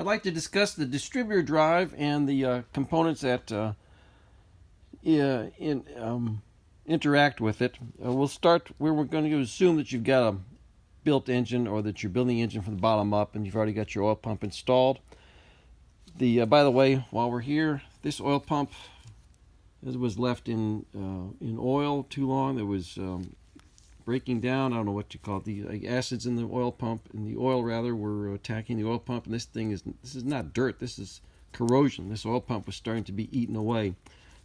I'd like to discuss the distributor drive and the components that interact with it. We'll start where we're going to assume that you've got a built engine, or that you're building the engine from the bottom up and you've already got your oil pump installed. By the way, while we're here, this oil pump was left in oil too long. There was breaking down. I don't know what you call it. The acids in the oil pump, in the oil rather, were attacking the oil pump. And this is not dirt. This is corrosion. This oil pump was starting to be eaten away.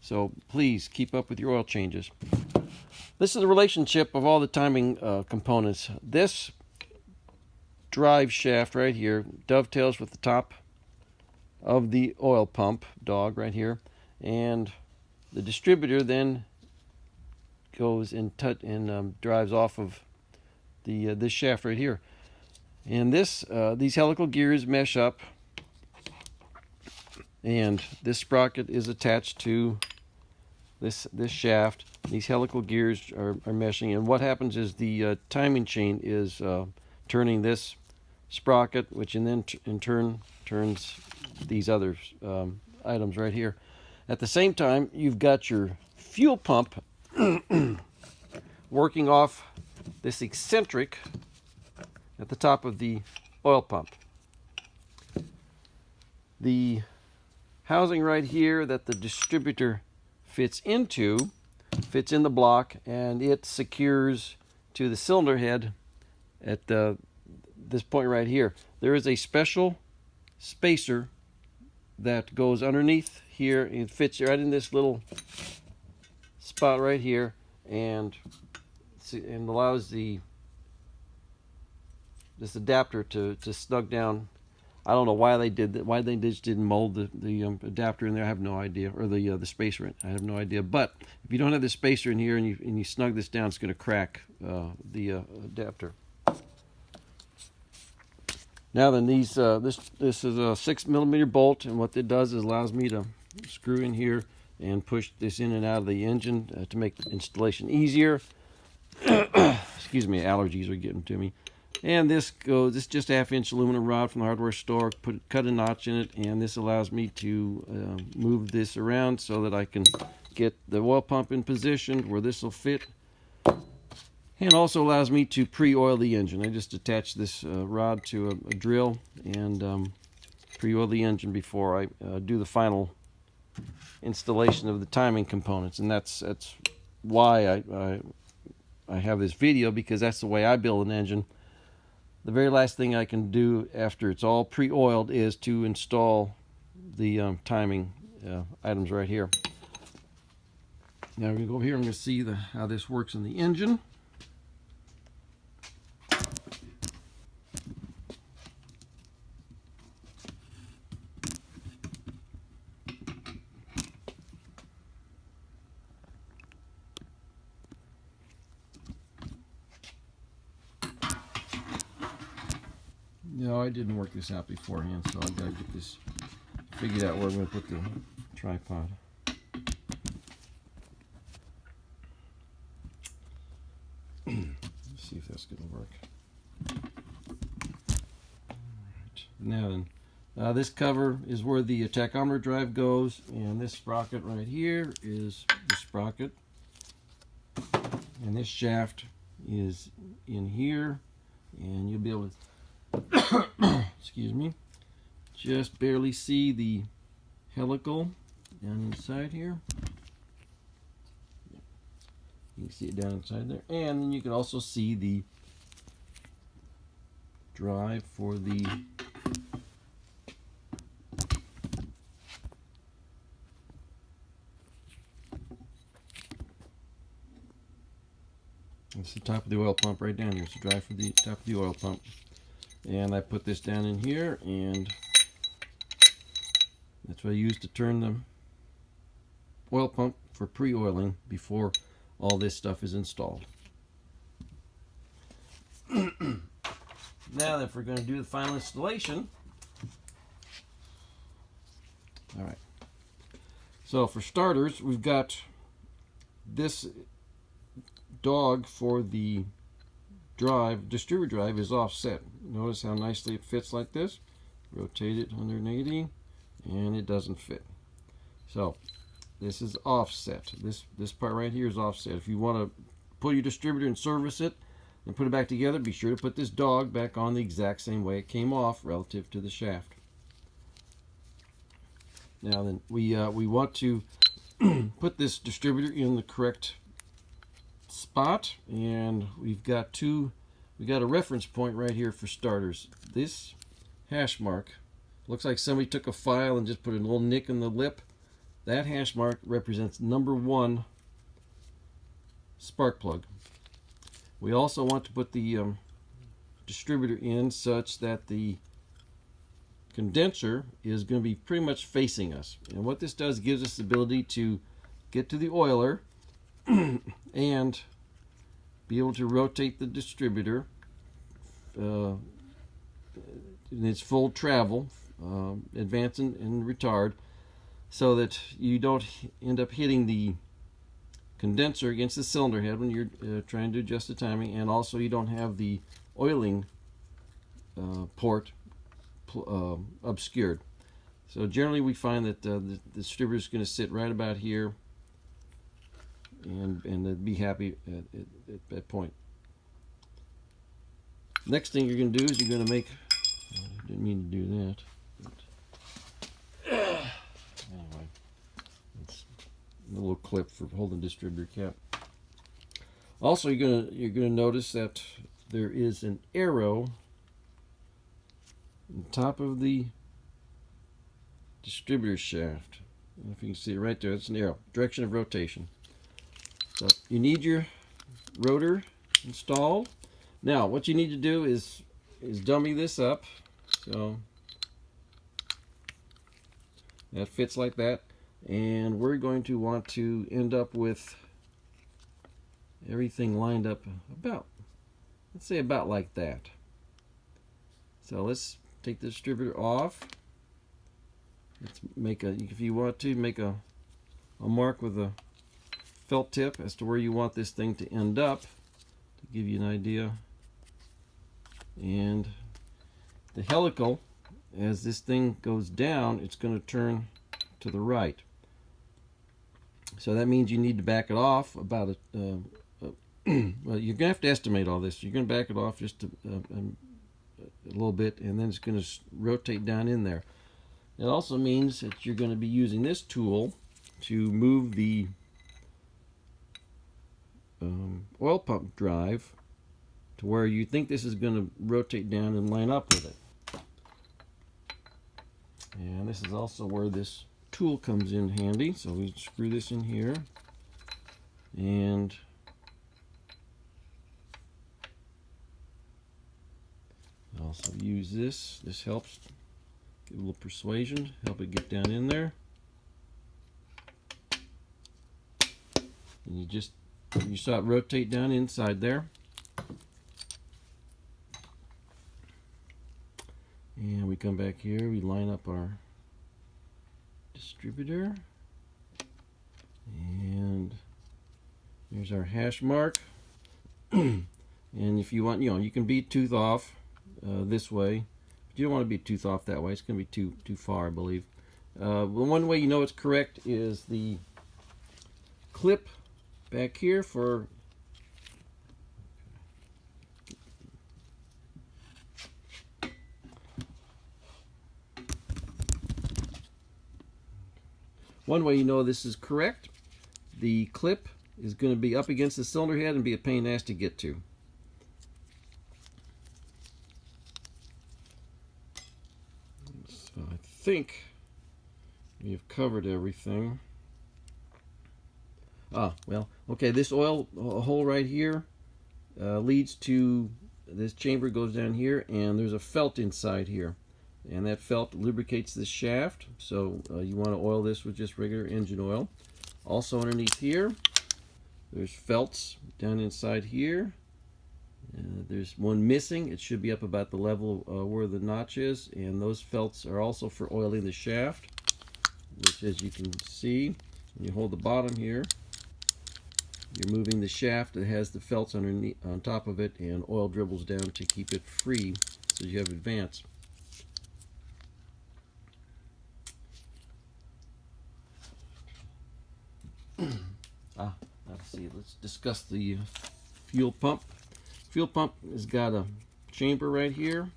So please keep up with your oil changes. This is the relationship of all the timing components. This drive shaft right here dovetails with the top of the oil pump dog right here, and the distributor then goes and drives off of this shaft right here, and these helical gears mesh up, and this sprocket is attached to this shaft. These helical gears are meshing, and what happens is the timing chain is turning this sprocket, which in turn turns these other items right here. At the same time, you've got your fuel pump working off this eccentric at the top of the oil pump. The housing right here that the distributor fits in the block, and it secures to the cylinder head at this point right here. There is a special spacer that goes underneath here. It fits right in this little spot right here, and allows this adapter to snug down. I don't know why they did that. Why they just didn't mold the adapter in there, I have no idea, or the spacer. I have no idea. But if you don't have the spacer in here and you snug this down, it's going to crack the adapter. Now then, this is a 6mm bolt, and what it does is allows me to screw in here and push this in and out of the engine to make the installation easier. Excuse me, allergies are getting to me. And this is just a 1/2-inch aluminum rod from the hardware store. Cut a notch in it, and this allows me to move this around so that I can get the oil pump in position where this will fit. And also allows me to pre-oil the engine. I just attach this rod to a drill and pre-oil the engine before I do the final installation of the timing components. And that's why I have this video, because that's the way I build an engine. The very last thing I can do after it's all pre-oiled is to install the timing items right here. Now we're going to go over here and we're going to see how this works in the engine. No, I didn't work this out beforehand, so I've got to get this figured out where I'm going to put the tripod. Let's see if that's going to work. Alright. Now then, this cover is where the tachometer drive goes, and this sprocket right here is the sprocket. And this shaft is in here, and you'll be able to excuse me, just barely see the helical down inside here. You can see it down inside there, and then you can also see the drive for the that's the top of the oil pump right down here. It's the drive for the top of the oil pump. And I put this down in here, and that's what I use to turn the oil pump for pre-oiling before all this stuff is installed. Now, if we're going to do the final installation, all right. So for starters, we've got this dog for the distributor drive is offset. Notice how nicely it fits like this. rotate it 180, and it doesn't fit. So this is offset. This part right here is offset. If you want to pull your distributor and service it and put it back together, be sure to put this dog back on the exact same way it came off relative to the shaft. Now then, we want to put this distributor in the correct spot, and we got a reference point right here for starters. This hash mark looks like somebody took a file and just put a little nick in the lip. That hash mark represents number 1 spark plug. We also want to put the distributor in such that the condenser is going to be pretty much facing us. And what this does, gives us the ability to get to the oiler and be able to rotate the distributor in its full travel, advance and retard, so that you don't end up hitting the condenser against the cylinder head when you're trying to adjust the timing, and also you don't have the oiling port obscured. So generally we find that the distributor is going to sit right about here, and be happy at that point. Next thing you're going to do is you're going to make, I didn't mean to do that, but anyway, it's a little clip for holding the distributor cap. Also, you're going to notice that there is an arrow on top of the distributor shaft. If you can see it right there, it's an arrow, direction of rotation. So you need your rotor installed. Now what you need to do is dummy this up, so that fits like that, and we're going to want to end up with everything lined up about, let's say about like that. So let's take the distributor off. Let's make a, if you want to, make a mark with a felt tip as to where you want this thing to end up, to give you an idea. And the helical, as this thing goes down, it's going to turn to the right. So that means you need to back it off about well, you're going to have to estimate all this. You're going to back it off just a little bit, and then it's going to rotate down in there. It also means that you're going to be using this tool to move the oil pump drive to where you think this is going to rotate down and line up with it. And this is also where this tool comes in handy. So we screw this in here, and also use this. This helps give a little persuasion, help it get down in there. And you saw it rotate down inside there. And we come back here, we line up our distributor, and here's our hash mark. And if you want, you can beat tooth off this way, but you don't want to beat tooth off that way. It's going to be too far, I believe. The one way you know it's correct is the clip back here for one way you know this is correct. The clip is going to be up against the cylinder head and be a pain in the ass to get to. So I think we have covered everything. Well, okay, this oil hole right here leads to, this chamber goes down here, and there's a felt inside here, and that felt lubricates this shaft. So you want to oil this with just regular engine oil. Also underneath here, there's felts down inside here. There's one missing. It should be up about the level where the notch is, and those felts are also for oiling the shaft, which, as you can see, when you hold the bottom here, you're moving the shaft that has the felts underneath, on top of it, and oil dribbles down to keep it free so you have advance. Let's see. Let's discuss the fuel pump. Fuel pump has got a chamber right here,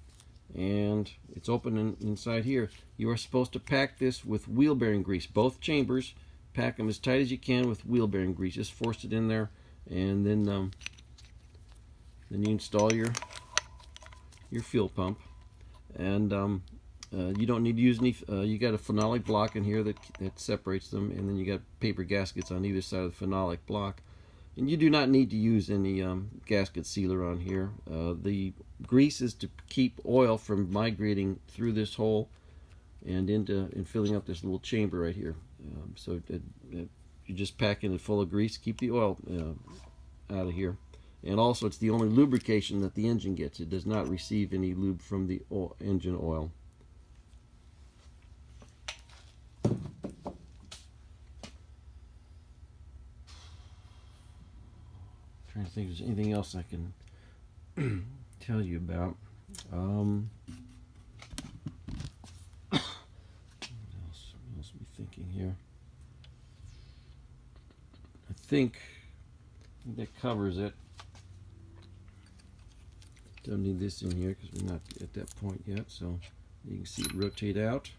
and it's open inside here. You are supposed to pack this with wheel bearing grease. Both chambers, pack them as tight as you can with wheel bearing grease. Just force it in there, and then you install your fuel pump. And you don't need to use any. You got a phenolic block in here that separates them, and then you got paper gaskets on either side of the phenolic block. And you do not need to use any gasket sealer on here. The grease is to keep oil from migrating through this hole and filling up this little chamber right here. So you just pack it full of grease, keep the oil out of here. And also, it's the only lubrication that the engine gets. It does not receive any lube from the engine oil. Trying to think if there's anything else I can tell you about. What else are we thinking here? I think that covers it. Don't need this in here because we're not at that point yet, so you can see it rotate out.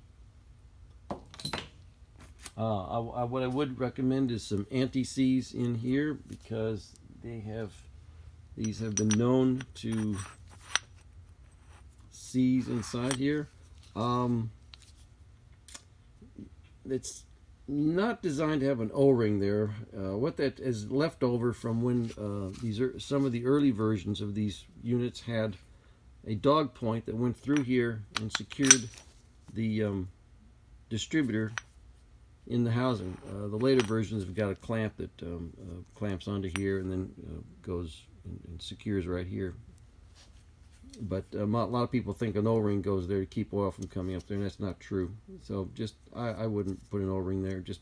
What I would recommend is some anti-seize in here, because these have been known to seize inside here. It's not designed to have an O-ring there. What that is left over from when some of the early versions of these units had a dog point that went through here and secured the distributor in the housing. The later versions have got a clamp that clamps onto here and then goes and secures right here. But a lot of people think an O-ring goes there to keep oil from coming up there, and that's not true. So I wouldn't put an O-ring there. Just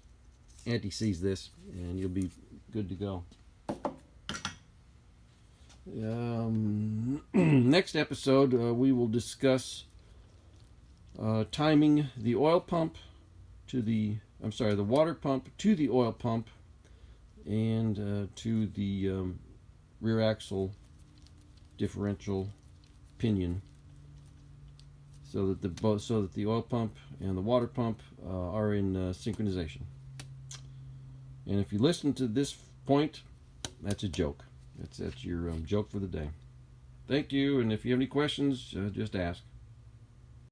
anti-seize this, and you'll be good to go. Next episode, we will discuss timing the oil pump to the water pump to the oil pump, and to the rear axle differential pinion, so that the oil pump and the water pump are in synchronization. And if you listen to this point, that's a joke. That's your joke for the day. Thank you, and if you have any questions, just ask.